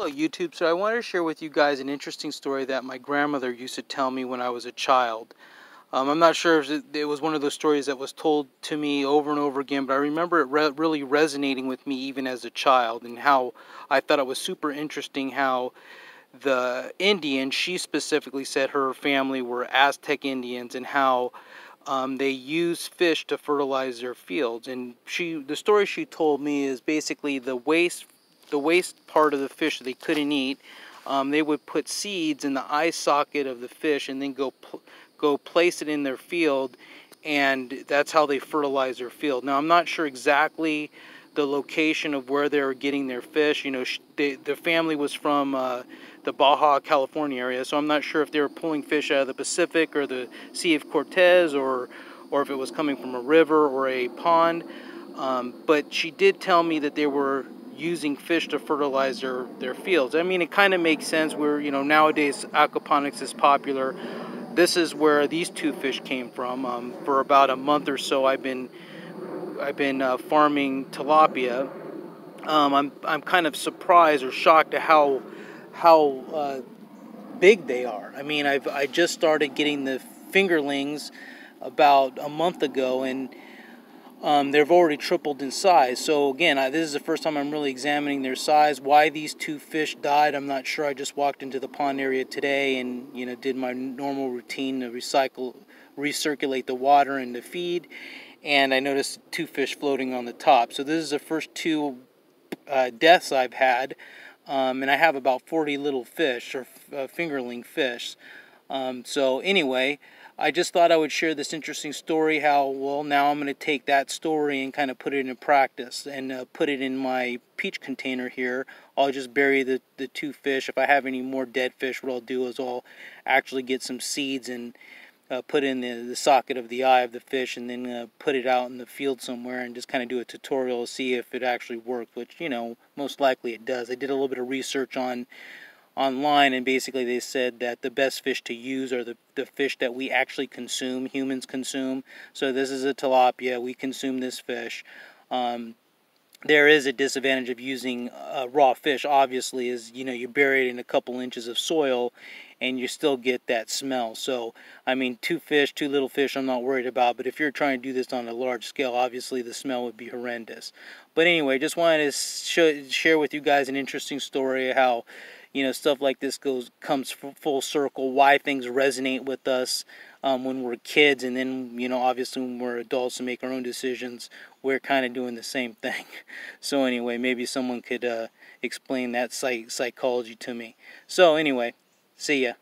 Hello YouTube, so I wanted to share with you guys an interesting story that my grandmother used to tell me when I was a child. I'm not sure if it was one of those stories that was told to me over and over again, but I remember it really resonating with me even as a child, and how I thought it was super interesting how the Indians, she specifically said her family were Aztec Indians, and how they use fish to fertilize their fields. And the story she told me is basically the waste part of the fish that they couldn't eat. They would put seeds in the eye socket of the fish and then go place it in their field, and that's how they fertilize their field. Now I'm not sure exactly the location of where they were getting their fish. You know, the family was from the Baja California area, so I'm not sure if they were pulling fish out of the Pacific or the Sea of Cortez, or if it was coming from a river or a pond. But she did tell me that they were using fish to fertilize their fields. I mean, it kind of makes sense. Where, you know, nowadays aquaponics is popular. This is where these two fish came from. For about a month or so, I've been farming tilapia. I'm kind of surprised or shocked at how big they are. I mean, I just started getting the fingerlings about a month ago, and they've already tripled in size. So again, this is the first time I'm really examining their size. Why these two fish died, I'm not sure. I just walked into the pond area today and, you know, did my normal routine to recirculate the water and the feed, and I noticed two fish floating on the top. So this is the first two deaths I've had, and I have about 40 little fish, or fingerling fish. So anyway, I just thought I would share this interesting story, how, well, now I'm going to take that story and kind of put it in practice, and put it in my peach container here. I'll just bury the two fish. If I have any more dead fish, what I'll do is I'll actually get some seeds and put in the socket of the eye of the fish, and then put it out in the field somewhere and just kind of do a tutorial to see if it actually works, which, you know, most likely it does. I did a little bit of research online, and basically they said that the best fish to use are the fish that we actually consume, humans consume. So this is a tilapia. We consume this fish. There is a disadvantage of using raw fish, obviously, is, you know, you bury it in a couple inches of soil and you still get that smell. So, I mean, two little fish, I'm not worried about. But if you're trying to do this on a large scale, obviously the smell would be horrendous. But anyway, just wanted to share with you guys an interesting story, how, you know, stuff like this comes full circle, why things resonate with us when we're kids, and then, you know, obviously when we're adults and make our own decisions, we're kind of doing the same thing. So anyway, maybe someone could explain that psychology to me. So anyway, see ya.